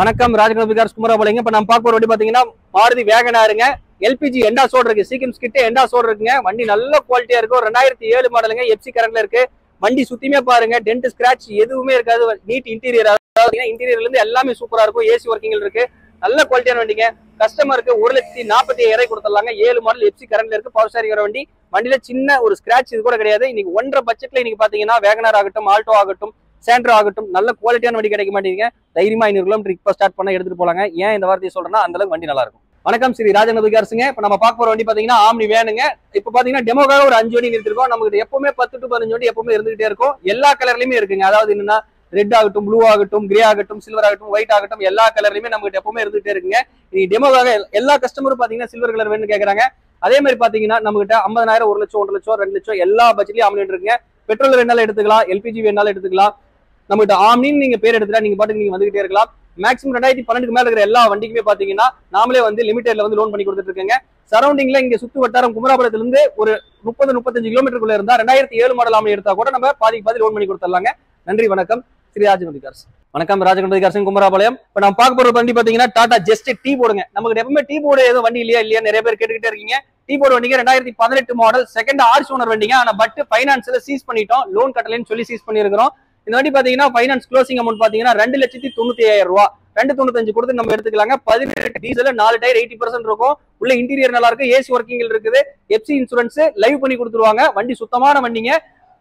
வணக்கம் ராஜகணபதி கார்ஸ் குமராபாளையங்க. இப்ப நம்ம பார்க்க போற வண்டி பாத்தீங்கன்னா மாருதி வேகனாருங்க. எல்பிஜி எண்டாசோட இருக்கு, சீக்கிரம் கிட்ட எண்டாசோட இருக்குங்க. வண்டி நல்ல குவாலிட்டியா இருக்கும். 2007 மாடலுங்க, எஃப்சி கரண்ட்ல இருக்கு. வண்டி சுத்தியுமே பாருங்க, டென்ட் ஸ்கிராட்ச் எதுவுமே இருக்காது. நீட் இன்டீரியர், அதாவது இன்டீரியர்ல இருந்து எல்லாமே சூப்பரா இருக்கும். ஏசி ஒர்க்கிங் இருக்கு, நல்ல குவாலிட்டியான வண்டிங்க. கஸ்டமருக்கு 1,45,000 கொடுத்துடலாங்க. 7 மாடல் எஃப்சி கரண்ட்ல இருக்கு, பவர் ஸ்டேரிங் வர வண்டி. வண்டியில சின்ன ஒரு ஸ்கிராட்ச் இது கூட கிடையாது. இன்னைக்கு 1.5 பட்ஜெட்ல இன்னைக்கு பாத்தீங்கன்னா வேகனார் ஆகட்டும், ஆல்டோ ஆகட்டும், சாண்ட்ரோ ஆகட்டும், நல்ல குவாலிட்டியான வண்டி கிடைக்க மாட்டேங்குங்க. தைரியமா 500 கிலோமீட்டர் இப்ப ஸ்டார்ட் பண்ண எடுத்துட்டு போலாங்க. ஏன் இந்த வார்த்தையை சொல்றேன்னா அந்த அளவுக்கு வண்டி நல்லா இருக்கும். வணக்கம், ஸ்ரீ ராஜகணபதி கார்ஸுங்க. இப்ப நம்ம பார்க்க போற வண்டி பாத்தீங்கன்னா ஆம்னி வேனுங்க. இப்ப பாத்தீங்கன்னா டெமோக்காக ஒரு 5 வண்டி நிறுத்திருக்கோம். நமக்கு எப்பவுமே 10 to 15 வண்டி எப்பவுமே இருந்துகிட்டே இருக்கும். எல்லா கலர்லயுமே இருக்குங்க. அதாவது என்னன்னா ரெட் ஆகட்டும், ப்ளூ ஆகட்டும், கிரே ஆகட்டும், சில்வர் ஆகட்டும், ஒயிட் ஆகட்டும், எல்லா கலர்லயுமே நமக்கு எப்பவுமே இருந்துகிட்டே இருக்குங்க. நீ டெமோக்காக எல்லா கஸ்டமரும் பாத்தீங்கன்னா சில்வர் கலர் வேணும்னு கேக்குறாங்க. அதே மாதிரி பாத்தீங்கன்னா நம்ம கிட்ட 50,000, 1 லட்சம், 1 லட்சம், 2 லட்சம் எல்லா பட்ஜெட்லயும் ஆம்னி இருக்குங்க. பெட்ரோல் வேணாலும் எடுத்துக்கலாம், எல்பிஜி வேணாலும் எடுத்துக்கலாம். நம்மகிட்ட ஆம்னின்னு நீங்க பேர் எடுத்துட்டா நீங்க பாட்டுக்கு நீங்க வந்துகிட்டே இருக்கலாம். மேக்ஸிமம் 2012 மேல இருக்கிற எல்லா வண்டிக்குமே பாத்தீங்கன்னா நாமளே வந்து லிமிடெட்ல வந்து லோன் பண்ணி கொடுத்துட்டு இருக்கேங்க. சரௌண்டிங்ல இங்க சுத்து வட்டாரம் குமராபுரத்துல இருந்து ஒரு 30-35 கிலோமீட்டருக்குள்ள இருந்தா 2007 மாடல் ஆம்னி எடுத்தா கூட நம்ம பாதி லோன் பண்ணி கொடுத்துடலாங்க. நன்றி, வணக்கம். ஸ்ரீ ராஜகணபதி கார்ஸ். வணக்கம், ராஜகணபதி கார்ஸ் குமராபாளையம். இப்ப நம்ம பார்க்க போற வண்டி பாத்தீங்கன்னா டாடா ஜஸ்ட் டீ போர்டுங்க. நமக்கு எப்பவுமே டீ போர்டு ஏதோ வண்டி இல்லையா நிறைய பேர் கேட்டுக்கிட்டே இருக்கீங்க. டீ போர்டு வண்டிங்க 2018 மாடல், செகண்ட் ஆர்சி ஓனர் வண்டிங்க. ஆனா பட் பைனான்ஸ்ல சீஸ் பண்ணிட்டோம், லோன் கட்டலன்னு சொல்லி சீஸ் பண்ணிருக்கிறோம். இந்த வண்டி பாத்தீங்கன்னா பைனான்ஸ் க்ளோசிங் அமௌண்ட் பாத்தீங்கன்னா 2,95,000 ரூபாய், 295 கொடுத்து நம்ம எடுத்துக்கலாங்க. 18 டீசல், 4 டயர், 80% இருக்கும். உள்ள இன்டீரியர் நல்லா இருக்கு, ஏசி ஒர்க்கிங் இருக்குது, எஃப்சி இன்சூரன்ஸ் லைவ் பண்ணி கொடுத்துருவாங்க. வண்டி சுத்தமான வண்டிங்க,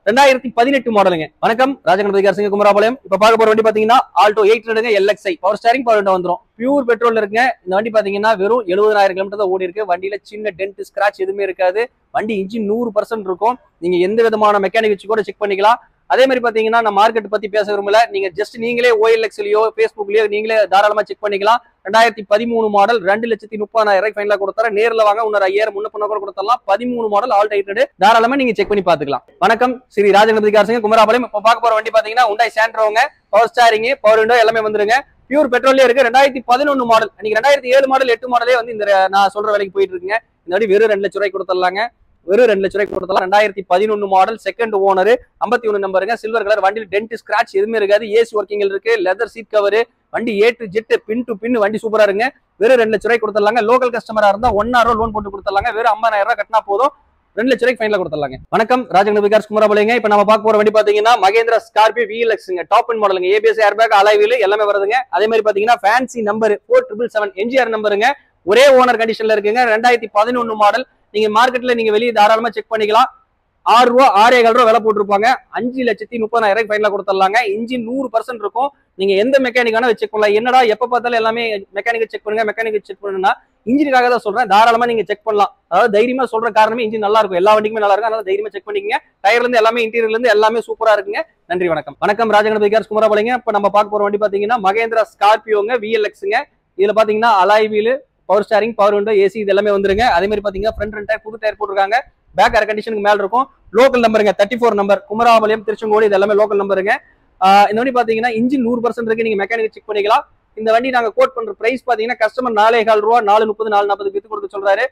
2018 மாடலுங்க. வணக்கம், ராஜகணபதி கார்ஸ் குமராபாளையம். இப்ப பார்க்க போற வண்டி பாத்தீங்கன்னா Alto 800 LXi, power steering, power window வந்துரும். பியூர் பெட்ரோல் இருக்குங்க. இந்த வண்டி பாத்தீங்கன்னா வெறும் 70,000 கிலோமீட்டர் தான் ஓடி இருக்கு. வண்டியில சின்ன டென்ட் ஸ்கிராட்ச் எதுவுமே இருக்காது. வண்டி இன்ஜின் 100% இருக்கும். நீங்க எந்த விதமான மெக்கானிக் வச்சு கூட செக் பண்ணிக்கலாம். அதே மாதிரி பாத்தீங்கன்னா நான் மார்க்கெட் பத்தி பேச விரும்பல. நீங்க ஜஸ்ட் நீங்களே OLXலயோ Facebookலயோ நீங்களே தாராளமா செக் பண்ணிக்கலாம். 2013 மாடல், 2,30,000 ஃபைனலா கொடுத்தாரு. நேர்ல வாங்க, இன்னொரு 5,000 முன்ன பண்ண கூட கொடுத்துடலாம். 13 மாடல் ஆல்டோ 800, தாராளமா நீங்க செக் பண்ணி பாத்துக்கலாம். வணக்கம், ஸ்ரீ ராஜகணபதி கார்ஸ் குமராபாளையம். இப்ப பார்க்க போற வண்டி பாத்தீங்கன்னா Hyundai Santro, power steering, power window எல்லாமே வந்துருங்க. பியூர் பெட்ரோல்லே இருக்கு. 2011 மாடல். இன்னைக்கு 2007 மாடல் 8 மாடலே வந்து இந்த நான் சொல்ற வேலைக்கு போயிட்டு இருக்குங்க. இந்த வண்டி வெறும் 2 லட்சம் ரூபாய் கொடுத்துடலாங்க. வெறும் 2 லட்சம் ரூபாய் கொடுத்தலாம். 2011 மாடல், செகண்ட் ஓனர், 51 நம்பருங்க, சில்வர் கலர். வண்டியில் டென்ட் ஸ்கிராட்ச் எதுவுமே இருக்காது. ஏசி ஒர்க்கிங் இருக்கு, லெதர் சீட் கவர், வண்டி A to Z pin to pin வண்டி சூப்பரா இருங்க. வெறும் 2 லட்சம் ரூபாய் கொடுத்துடலாங்க. லோக்கல் கஸ்டமரா இருந்தா 1 hour லோன் போட்டு கொடுத்துடலாங்க. வெறும் 50,000 ரூபாய் கட்டினா போதும், 2 லட்சம் ரூபாய்க்கு ஃபைனலா கொடுத்துடலாங்க. வணக்கம், ராஜகணபதி கார்ஸ் குமராபாளையங்க. இப்ப நம்ம பார்க்க போற வண்டி பாத்தீங்கன்னா மகேந்திரா ஸ்கார்பியோ VLXங்க, டாப் அண்ட் மாடலுங்க. ABS, ஏர்பேக், அலாய் வீல் எல்லாமே வருதுங்க. அதே மாதிரி பாத்தீங்கன்னா ஃபேன்சி நம்பர் 4777 NGR நம்பருங்க. ஒரே ஓனர் கண்டிஷன்ல இருக்குங்க. 2011 மாடல். நீங்க மார்க்கெட்ல நீங்க வெளியே தாராளமா செக் பண்ணிக்கலாம். 6 ரூபா 6,15 ரூபா விலை போட்டிருப்பாங்க. 5,30,000 ஃபைனலா கொடுத்துடலாங்க. இன்ஜின் 100% இருக்கும். நீங்க எந்த மெக்கானிக்கான செக் பண்ணலாம். என்னடா எப்ப பார்த்தாலும் எல்லாமே மெக்கானிக் செக் பண்ணுன்னா இன்ஜினுக்காக தான் சொல்றேன். தாராளமா நீங்க செக் பண்ணலாம். அதாவது தைரியமா சொல்ற காரணமே இன்ஜின் நல்லா இருக்கும். எல்லா வண்டிக்குமே நல்லா இருக்கும். அதனால தைரியமா செக் பண்ணிக்கங்க. டயர்ல இருந்து எல்லாமே, இன்டீரியர்ல இருந்து எல்லாமே சூப்பரா இருக்குங்க. நன்றி, வணக்கம். வணக்கம், ராஜகணபதி கார்ஸ் குமராபாளையங்க. இப்ப நம்ம பார்க்க போற வண்டி பாத்தீங்கன்னா மகேந்திரா ஸ்கார்பியோங்க VLXங்க. இதுல பாத்தீங்கன்னா alloy wheel, power steering, power window, AC இது எல்லாமே வந்துருங்க. அதே மாதிரி பாத்தீங்கன்னா ஃப்ரண்ட் 2 டயர் புது டயர் போட்டுருக்காங்க. பேக் ஏர் கண்டிஷனுக்கு மேல இருக்கும். லோக்கல் நம்பருங்க, 34 நம்பர், குமராபாளையம், திருச்செங்கோடு, இது எல்லாமே லோக்கல் நம்பருங்க. இந்த வண்டி பாத்தீங்கன்னா இன்ஜின் 100% இருக்கு. நீங்க மெக்கானிக் செக் பண்ணிக்கலாம். இந்த வண்டி நாங்க கோட் பண்ற பிரைஸ் பாத்தீங்கன்னா கஸ்டமர் 4,15 ரூபா, 4,30, 4,40 வித்து கொடுக்க சொல்றாரு.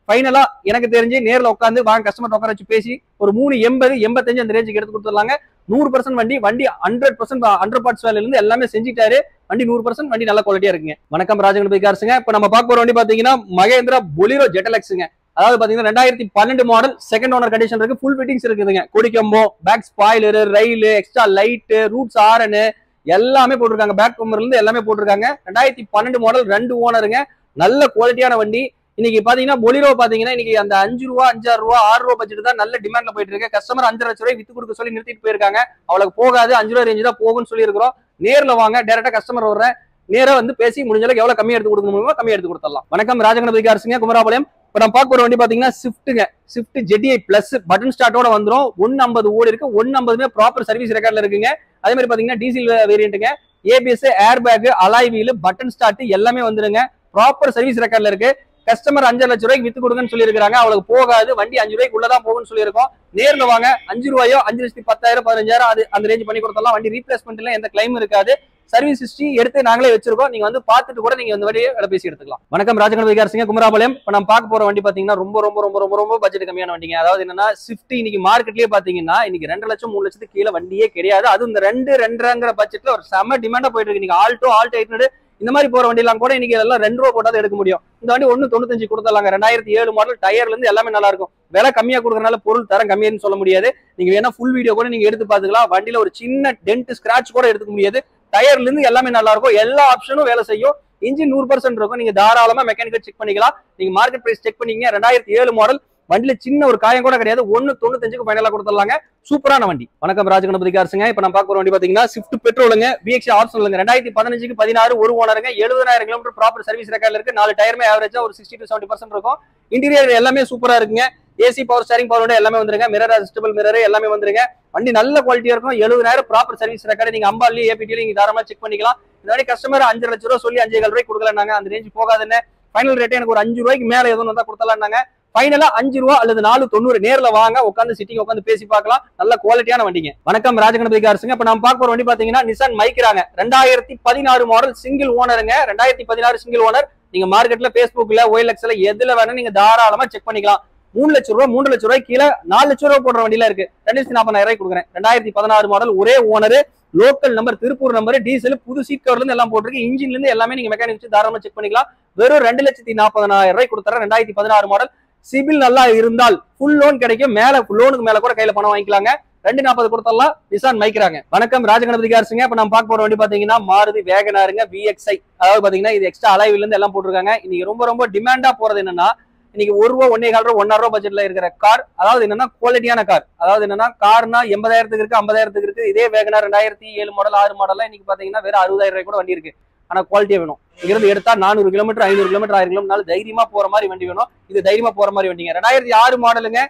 ஃபைனலா எனக்கு தெரிஞ்சு நேரில் உட்காந்து வாங்க, கஸ்டமர் உட்கார வச்சு பேசி ஒரு 3,80, 85 அந்த ரேஞ்சுக்கு எடுத்து கொடுத்துடலாங்க. 100% வண்டி 100% 100 பார்ட்ஸ் வேலையில இருந்து எல்லாமே செஞ்சுட்டாரு. வண்டி 100% வண்டி நல்ல குவாலிட்டியா இருக்குங்க. வணக்கம், ராஜகணபதி கார்ஸுங்க. இப்ப நம்ம பார்க்க போற வண்டி பாத்தீங்கன்னா மகேந்திரா பொலிரோ ஜெட்டலெக்ஸுங்க. அதாவது பாத்தீங்கன்னா 2012 மாடல், செகண்ட் ஓனர் கண்டிஷன் இருக்கு. ஃபுல் ஃபிட்டிங்ஸ் இருக்குதுங்க. கொடிக்கம்போ, பேக் ஸ்பாயிலர், ரயில், எக்ஸ்ட்ரா லைட், ரூட்ஸ் ஆரனு எல்லாமே போட்டிருக்காங்க. பேக் கம்பர்ல இருந்து எல்லாமே போட்டிருக்காங்க. 2012 மாடல், 2 ஓனருங்க. நல்ல குவாலிட்டியான வண்டி. இன்னைக்கு பாத்தீங்கன்னா பொலிரோ பாத்தீங்கன்னா இன்னைக்கு அந்த 5 ரூபா, 5,6 ரூபா, 6 ரூபா பட்ஜெட் தான் நல்ல டிமாண்ட்ல போயிட்டு இருக்கு. கஸ்டமர் 5 லட்சம் ரூபாய் வித்து கொடுக்க சொல்லி நிறுத்திட்டு போயிருக்காங்க. அவளுக்கு போகாது, 5 ரூபா ரேஞ்சு தான் போகும்னு சொல்லி இருக்கிறோம். நேர்ல வாங்க, டைரக்டா கஸ்டமர் வர்றேன், நேரா வந்து பேசி முடிஞ்ச அளவுக்கு எவ்வளவு கம்மியா எடுத்து கொடுக்க முடியுமோ கம்மியா எடுத்து கொடுத்துடலாம். வணக்கம், ராஜகணபதி கார்ஸுங்க குமராபாளையம். இப்ப நம்ம பார்க்க போற வண்டி பாத்தீங்கன்னா ஸ்விஃப்ட்ங்க. ஸ்விஃப்ட் ZDI பிளஸ் பட்டன் ஸ்டார்ட்டோட வந்துரும். 150 ஓடி இருக்கு. 150 ப்ராப்பர் சர்வீஸ் ரெக்கார்ட்ல இருக்குங்க. அதே மாதிரி பாத்தீங்கன்னா டீசல் வேரியன்ட்டுங்க. ABS, airbag, alloy wheel, button start எல்லாமே வந்துருங்க. ப்ராப்பர் சர்வீஸ் ரெக்கார்ட்ல இருக்கு. கஸ்டமர் 5 லட்சம் ரூபாய்க்கு வித்து கொடுங்கன்னு சொல்லி இருக்காங்க. அவளுக்கு போகாது, வண்டி 5 ரூபாய்க்கு உள்ளதான் போகும்னு சொல்லி இருக்கோம். நேர்ல வாங்க, 5 ரூபாயோ 5,10,000, 15,000 அது அந்த ரேஞ்ச் பண்ணி கொடுத்தலாம். வண்டி ரீப்ளேஸ்மெண்ட்ல எந்த கிளைம் இருக்காது. சர்வீஸ் ஹிஸ்டரி எடுத்து நாங்களே வச்சிருக்கோம். நீங்க வந்து பார்த்துட்டு கூட நீங்க இந்த வண்டியை வேலை பேசி எடுத்துக்கலாம். வணக்கம், ராஜகணபதி கார்ஸுங்க குமராபாளையம். இப்ப நம்ம பார்க்க போற வண்டி பாத்தீங்கன்னா ரொம்ப ரொம்ப ரொம்ப ரொம்ப ரொம்ப பட்ஜெட் கம்மியான வண்டிங்க. அதாவது என்னன்னா ஸ்விஃப்ட் இன்னைக்கு மார்க்கெட்லயே பாத்தீங்கன்னா இன்னைக்கு 2 லட்சம் 3 லட்சத்துக்கு கீழே வண்டியே கிடையாது. அது இந்த 2, 2.5 பட்ஜெட்ல ஒரு செம டிமாண்டா போயிட்டு இருக்கு. நீங்க ஆல்டோ 800 இந்த மாதிரி போற வண்டிலாம் கூட இன்னைக்கு எல்லாம் 2 ரூபா போட்டாதான் எடுக்க முடியும். இந்த வண்டி 1.95 கொடுத்துடலாங்க. 2007 மாடல், டயர்ல இருந்து எல்லாமே நல்லா இருக்கும். விலை கம்மியா கொடுக்கறனால பொருள் தரம் கம்மியான்னு சொல்ல முடியாது. நீங்க வேணா ஃபுல் வீடியோ கூட நீங்க எடுத்து பாத்துக்கலாம். வண்டியில ஒரு சின்ன டென்ட் ஸ்கிராட்ச் கூட எடுத்துக்க முடியாது. டயர்ல இருந்து எல்லாமே நல்லா இருக்கும். எல்லா ஆப்ஷனும் வேலை செய்யும். இன்ஜின் 100% இருக்கும். நீங்க தாராளமா மெக்கானிக்கல் செக் பண்ணிக்கலாம். நீங்க மார்க்கெட் பிரைஸ் செக் பண்ணீங்க. 2007 மாடல், வண்டியில சின்ன ஒரு காயம் கூட கிடையாது. 1.95க்கு ஃபைனலா கொடுத்துடலாங்க. சூப்பரான வண்டி. வணக்கம், ராஜகணபதி கார்ஸுங்க. இப்ப நம்ம பார்க்க வண்டி பாத்தீங்கன்னா ஸ்விஃப்ட் பெட்ரோலுங்க, VXI ஆப்ஷனலுங்க. 2015க்கு 16, ஒரு ஓனருங்க, 70,000 கிலோமீட்டர் ப்ராப்பர் சர்வீஸ் ரெக்கார்ட்ல இருக்கு. 4 டயருமே ஆவரேஜா ஒரு 60 to 70% இருக்கும். இன்டீரியர் எல்லாமே சூப்பரா இருக்குங்க. ஏசி பவர் ஸ்டீரிங் பவர் எல்லாமே வந்துருங்க. மிரர் அட்ஜஸ்டபிள் மிரர் எல்லாமே வந்துருங்க. வண்டி நல்ல குவாலிட்டியா இருக்கும். 70,000 ப்ராப்பர் சர்வீஸ் ரெக்கார்டு. நீங்க அம்பாலி ஏபிடில நீங்க தாராளமா செக் பண்ணிக்கலாம். இந்த வண்டி கஸ்டமர் 5 லட்சம் ரூபாய் சொல்லி 5,000 ரூபாய் கொடுக்கலாங்க. அந்த ரேஞ்ச் போகாதுன்னு ஃபைனல் ரேட் எனக்கு ஒரு 5 ரூபாய்க்கு மேல எதுவும் வந்தா கொடுத்தலாம்னாங்க. ஃபைனலா 5 ரூபா அல்லது 4.90 நேர்ல வாங்க, உட்காந்து சிட்டிங் உட்காந்து பேசி பார்க்கலாம். நல்ல குவாலிட்டியான வண்டிங்க. வணக்கம், ராஜகணபதி கார்ஸுங்க. இப்ப நம்ம பார்க்க போற வண்டி பாத்தீங்கன்னா நிசான் மைக்ராங்க. 2016 மாடல், சிங்கிள் ஓனருங்க. 2016 சிங்கிள் ஓனர். நீங்க மார்க்கெட்ல, பேஸ்புக்ல, OLXல எதுல வேணா நீங்க தாராளமா செக் பண்ணிக்கலாம். 3 லட்சம் ரூபாய், 3 லட்சம் ரூபாய் கீழே 4 லட்சம் ரூபாய் போடுற வண்டியில இருக்கு. 2,40,000 ரூபாய் கொடுக்குறேன். 2016 மாடல், ஒரே owner, local number, Tiruppur number, diesel, புது சீட் கவர்ல இருந்து எல்லாம் போட்டிருக்கு. இன்ஜின்ல இருந்து எல்லாமே நீங்க மெக்கானிக் வச்சு தாராளமா செக் பண்ணிக்கலாம். வெறும் 2,40,000 ரூபாய் கொடுத்துறேன். 2016 மாடல். சிபில் நல்லா இருந்தால் ஃபுல் லோன் கிடைக்கும். மேல லோனுக்கு மேல கூட கையில பணம் வாங்கிக்கலாங்க. 240 கொடுத்தலாம். நிசான் மைக்ராங்க. வணக்கம், ராஜகணபதி கார்ஸுங்க. இப்ப நம்ம பார்க்க போற வண்டி பாத்தீங்கன்னா மாருதி வேகனாருங்க, VXI. அதாவது பாத்தீங்கன்னா இது எக்ஸ்ட்ரா அலாய்வில இருந்து எல்லாம் போட்டிருக்காங்க. இன்னைக்கு ரொம்ப டிமாண்டா போறது என்னன்னா, இன்னைக்கு 1 ரூபா, 1.25 ரூபா, 1.5 ரூபா பட்ஜெட்ல இருக்கிற கார். அதாவது என்னன்னா குவாலிட்டியான கார். அதாவது என்னன்னா கார்னா 80,000க்கு இருக்கு, 50,000க்கு இருக்கு. இதே வேகனார் 2007 மாடல், 6 மாடல் இன்னைக்கு பாத்தீங்கன்னா வெறும் 60,000 ரூபாய் கூட வண்டி இருக்கு. ஆனா குவாலிட்டியா வேணும். இங்கிருந்து எடுத்தா 400 கிலோமீட்டர், 500 கிலோமீட்டர், 1000 கிலோமீட்டர் தைரியமா போற மாதிரி வண்டி வேணும். இது தைரியமா போற மாதிரி வண்டிங்க. 2006 மாடலுங்க.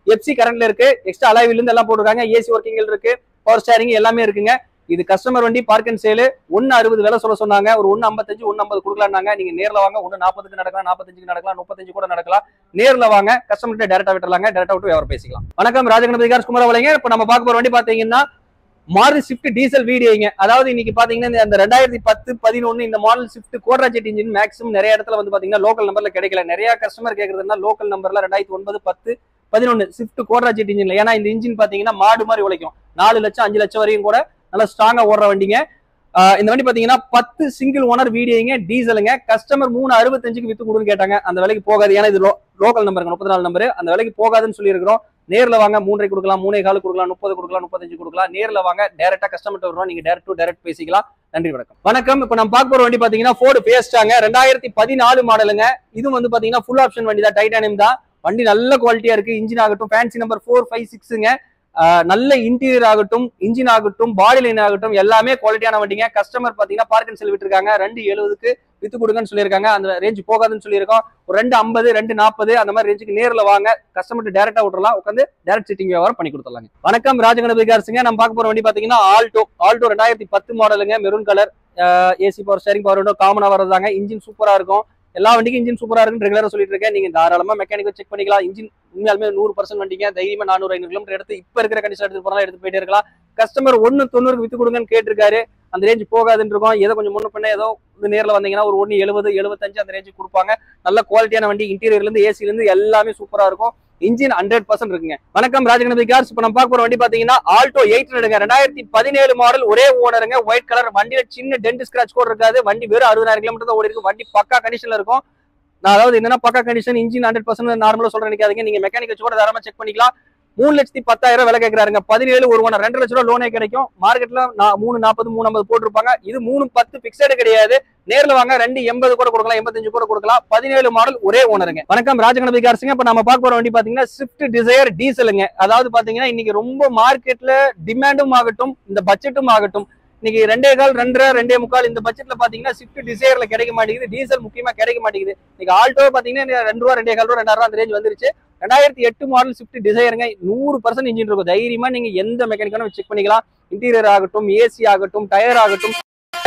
FC கரண்ட்ல இருக்கு. எக்ஸ்ட்ரா அலாய்வில இருந்து எல்லாம் போட்டுருக்காங்க. ஏசி ஒர்க்கிங் இருக்கு. பவர் ஸ்டீரிங் எல்லாமே இருக்குங்க. இது கஸ்டமர் வண்டி, பார்க் அண்ட் சேல். 1.60 விலை சொல்ல சொன்னாங்க. ஒரு 1.55, 1.50 கொடுக்கலாம்னாங்க. நீங்க நேர்ல வாங்க. 1.40க்கு நடக்கலாம், 45க்கு நடக்கலாம், 35 கூட நடக்கலாம். நேர்ல வாங்க, கஸ்டமர்கிட்ட டேரக்டா விட்டுறலாங்க. டேரக்டா விட்டு வியாபாரம் பேசிக்கலாம். வணக்கம், ராஜகணபதி கார்ஸ், குமரபாளையங்க. இப்ப நம்ம பார்க்க போற வண்டி பாத்தீங்கன்னா மாருதி ஸ்விஃப்ட் டீசல் வீடியோங்க. அதாவது இன்னைக்கு பாத்தீங்கன்னா இந்த 2010, 11 இந்த மாடல் ஸ்விஃப்ட் கோட்ரா ஜெட் இன்ஜின் மேக்ஸிமம் நிறைய இடத்துல வந்து பாத்தீங்கன்னா லோக்கல் நம்பர்ல கிடைக்கல. நிறைய கஸ்டமர் கேக்குறதுனா லோக்கல் நம்பர்ல 2009, 10, 11 ஸ்விஃப்ட் கோட்ரா ஜெட் இன்ஜின்ல. ஏன்னா இந்த இன்ஜின் பாத்தீங்கன்னா மாடு மாதிரி உழைக்கும். 4 லட்சம், 5 லட்சம் வரையும் கூட நல்லா ஸ்ட்ராங்கா ஓடுற வண்டிங்க. இந்த வண்டி பாத்தீங்கன்னா 10 சிங்கிள் ஓனர் வீடியோங்க, டீசலுங்க. கஸ்டமர் 3.65க்கு வித்து கொடுன்னு கேட்டாங்க. அந்த விலைக்கு போகாது. ஏன்னா இது லோக்கல் நம்பருங்க, 34 நம்பர். அந்த விலைக்கு போகாதுன்னு சொல்லி இருக்கிறோம். நேர்ல வாங்க. 3.5 கொடுக்கலாம், 3.25 கொடுக்கலாம், 30 கொடுக்கலாம், 35 கொடுக்கலாம். நேர்ல வாங்க, டைரக்டா கஸ்டமர் வருவோம். நீங்க டைரக்ட் டு டைரக்ட் பேசிக்கலாம். நன்றி, வணக்கம். வணக்கம். இப்ப நம்ம பார்க்க போற வண்டி பாத்தீங்கன்னா Ford Fiestaங்க. 2014 மாடலுங்க. இது வந்து பாத்தீங்கன்னா ஃபுல் ஆப்ஷன் வண்டி தான், டைட்டானியம் தான். வண்டி நல்ல குவாலிட்டியா இருக்கு. இன்ஜின் ஆகட்டும், ஃபேன்சி நம்பர் 4, 5, 6ங்க. நல்ல இன்டீரியர் ஆகட்டும், இன்ஜின் ஆகட்டும், பாடி லைன் ஆகட்டும் எல்லாமே குவாலிட்டியான வண்டிங்க. கஸ்டமர் பாத்தீங்கன்னா பார்க் அண்ட் சேல் விட்டுருக்காங்க. 2.70க்கு வித்து கொடுங்கன்னு சொல்லியிருக்காங்க. அந்த ரேஞ்ச் போகாதுன்னு சொல்லியிருக்கோம். ஒரு 2.50, 2.40 அந்த மாதிரி ரேஞ்சுக்கு நேர்ல வாங்க, கஸ்டமர் டைரக்டா விட்டுறலாம். உட்காந்து டைரக்ட் சிட்டிங் வியாபாரம் பண்ணி கொடுத்துடலாங்க. வணக்கம், ராஜகணபதி கார்ஸுங்க. நம்ம பார்க்க போற வண்டி பாத்தீங்கன்னா ஆல்டோ 2010 மாடலுங்க, maroon colour. AC power steering power காமனா வரதாங்க. இன்ஜின் சூப்பரா இருக்கும். எல்லா வண்டிக்கும் இன்ஜின் சூப்பரா இருக்குன்னு ரெகுலரா சொல்லிட்டு இருக்கேன். நீங்க தாராளமா மெக்கானிக்கல் செக் பண்ணிக்கலாம். இன்ஜின் உண்மையாலுமே 100% வண்டிங்க. தைரியமா 400, 500 கிலோமீட்டர் எடுத்து இப்ப இருக்கிற கண்டிஷன் எடுத்து போனாலும் எடுத்து போயிட்டே இருக்கலாம். கஸ்டமர் 1.90க்கு வித்து கொடுங்கன்னு கேட்டிருக்காரு. அந்த ரேஞ்ச் போகாதுன்னு இருக்கும். ஏதோ கொஞ்சம் முன்ன பின்ன ஏதோ நேர்ல வந்தீங்கன்னா ஒரு 1.70, 75 அந்த ரேஞ்சுக்கு கொடுப்பாங்க. நல்ல குவாலிட்டியான வண்டி. இன்டீரியர்ல இருந்து, ஏசில இருந்து எல்லாமே சூப்பரா இருக்கும். இன்ஜின் 100% இருக்குங்க. வணக்கம், ராஜகணபதி கார்ஸ். இப்ப நம்ம பார்க்க போற வண்டி பாத்தீங்கன்னா ஆல்டோ 800ங்க. 2017 மாடல், ஒரே ஓனருங்க, ஒயிட் கலர். வண்டியில சின்ன டென்ட் ஸ்கிராட்ச் கூட இருக்காது. வண்டி வெறும் 60,000 கிலோமீட்டர் தான் ஓடி இருக்கு. வண்டி பக்கா கண்டிஷன்ல இருக்கும். நான் அதாவது என்னன்னா பக்கா கண்டிஷன், இன்ஜின் 100% நார்மலா சொல்றேன் நினைக்காதீங்க. நீங்க மெக்கானிக் வச்சு கூட தாராளமா செக் பண்ணிக்கலாம். 3,10,000 விலை கேட்கறாருங்க. 17 ஒரு ஓனர், 2 லட்சம் ரூபாய் லோனே கிடைக்கும். மார்க்கெட்ல 3.40, 3.50 போட்டிருப்பாங்க. இது 3.10 பிக்சடு கிடையாது. நேர்ல வாங்க. 2.80 கூட கொடுக்கலாம், 85 கூட கொடுக்கலாம். 17 மாடல், ஒரே ஓனருங்க. வணக்கம், ராஜகணபதி கார்ஸுங்க. இப்ப நம்ம பார்க்க போற வண்டி பாத்தீங்கன்னா ஸ்விஃப்ட் டிசையர் டீசலுங்க. அதாவது பாத்தீங்கன்னா இன்னைக்கு ரொம்ப மார்க்கெட்ல டிமாண்டும் ஆகட்டும், இந்த பட்ஜெட்டும் ஆகட்டும், இன்னைக்கு 2.25, 2.5, 2.25 இந்த பட்ஜெட்ல பாத்தீங்கன்னா ஸ்விஃப்ட் டிசையர்ல கிடைக்க மாட்டேங்குது. டீசல் முக்கியமா கிடைக்க மாட்டேங்குது. இன்னைக்கு ஆல்டோ பாத்தீங்கன்னா 2 ரூபா, 2.25 ரூபா, 2.5 ரூபா அந்த ரேஞ்ச் வந்துருச்சு. 2008 மாடல் ஸ்விஃப்ட் டிசையருங்க. 100% இன்ஜின் இருக்கும். தைரியமா நீங்க எந்த மெக்கானிக்கான செக் பண்ணிக்கலாம். இன்டீரியர் ஆகட்டும், ஏசி ஆகட்டும், டயர் ஆகட்டும்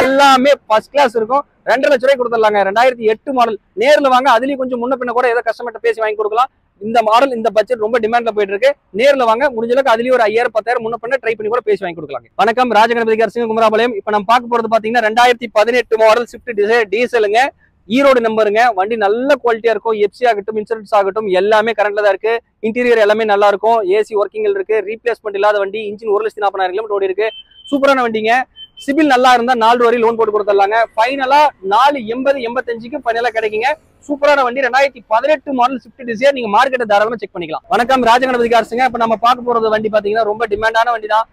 எல்லாமே ஃபர்ஸ்ட் கிளாஸ் இருக்கும். 2 லட்சம் ரூபாய் கொடுத்துடலாங்க. 2008 மாடல். நேர்ல வாங்க. அதுலயும் கொஞ்சம் முன்ன பின்ன கூட ஏதோ கஸ்டமர்கிட்ட பேசி வாங்கி கொடுக்கலாம். இந்த மாடல், இந்த பட்ஜெட் ரொம்ப டிமாண்ட்ல போயிட்டு இருக்கு. நேர்ல வாங்க. முடிஞ்ச அளவுக்கு அதுலயும் ஒரு 5,000, 10,000 முன்ன பின்ன ட்ரை பண்ணி கூட பேசி வாங்கி கொடுக்கலாம். வணக்கம், ராஜகணபதி கார்ஸுங்க, குமரபாளையம். இப்ப நம்ம பார்க்க போறது பாத்தீங்கன்னா 2018 மாடல் ஸ்விஃப்ட் டிசையர் டீசலுங்க. ஈரோடு நம்பருங்க. வண்டி நல்ல குவாலிட்டியா இருக்கும். FC ஆகட்டும், இன்சூரன்ஸ் ஆகட்டும் எல்லாமே கரண்ட்ல தான் இருக்கு. இன்டீரியர் எல்லாமே நல்லா இருக்கும். ஏசி ஒர்க்கிங் இருக்கு. ரீப்ளேஸ்மெண்ட் இல்லாத வண்டி. இன்ஜின் 1,40,000 கிலோமீட்டர் ஓடி இருக்கு. சூப்பரான வண்டிங்க. சிபில் நல்லா இருந்தா 4 வரை லோன் போட்டு கொடுத்துடலாங்க. ஃபைனலா 480-85க்கு ஃபைனலா கிடைக்குங்க. சூப்பரான வண்டி 2018 மாடல் ஸ்விஃப்ட் டிசைர். நீங்க மார்க்கெட்டை தாராளமா செக் பண்ணிக்கலாம். வணக்கம், ராஜகணபதி கார்ஸுங்க. இப்ப நம்ம பார்க்க போறது வண்டி பாத்தீங்கன்னா ரொம்ப டிமாண்டான வண்டி தான்.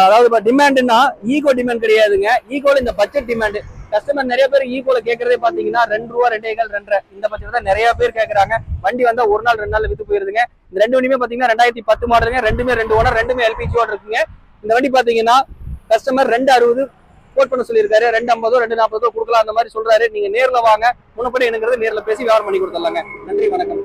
அதாவது இப்ப டிமாண்ட்னா ஈகோ டிமாண்ட் கிடையாதுங்க. ஈகோல இந்த பட்ஜெட் டிமாண்ட். கஸ்டமர் நிறைய பேர் ஈகோல கேட்கறதே பாத்தீங்கன்னா 2 ரூபா 2 2.5 இந்த பட்ஜெட் தான் நிறைய பேர் கேட்கறாங்க. வண்டி வந்தா ஒரு நாள் 2 நாள் வித்து போயிருதுங்க. இந்த ரெண்டு வண்டியுமே பாத்தீங்கன்னா 2010 மாடலுங்க. ரெண்டுமே 2 ஓனர், ரெண்டுமே எல்பிஜி ஓட இருக்குங்க. இந்த வண்டி பாத்தீங்கன்னா கஸ்டமர் 260 கோட் பண்ண சொல்லியிருக்காரு. 250 240 கொடுக்கலாம் அந்த மாதிரி சொல்றாரு. நீங்க நேர்ல வாங்க, முன்னப்படி என்னங்கிறது நேர்ல பேசி வியாபாரம் பண்ணி கொடுத்துடலாங்க. நன்றி, வணக்கம்.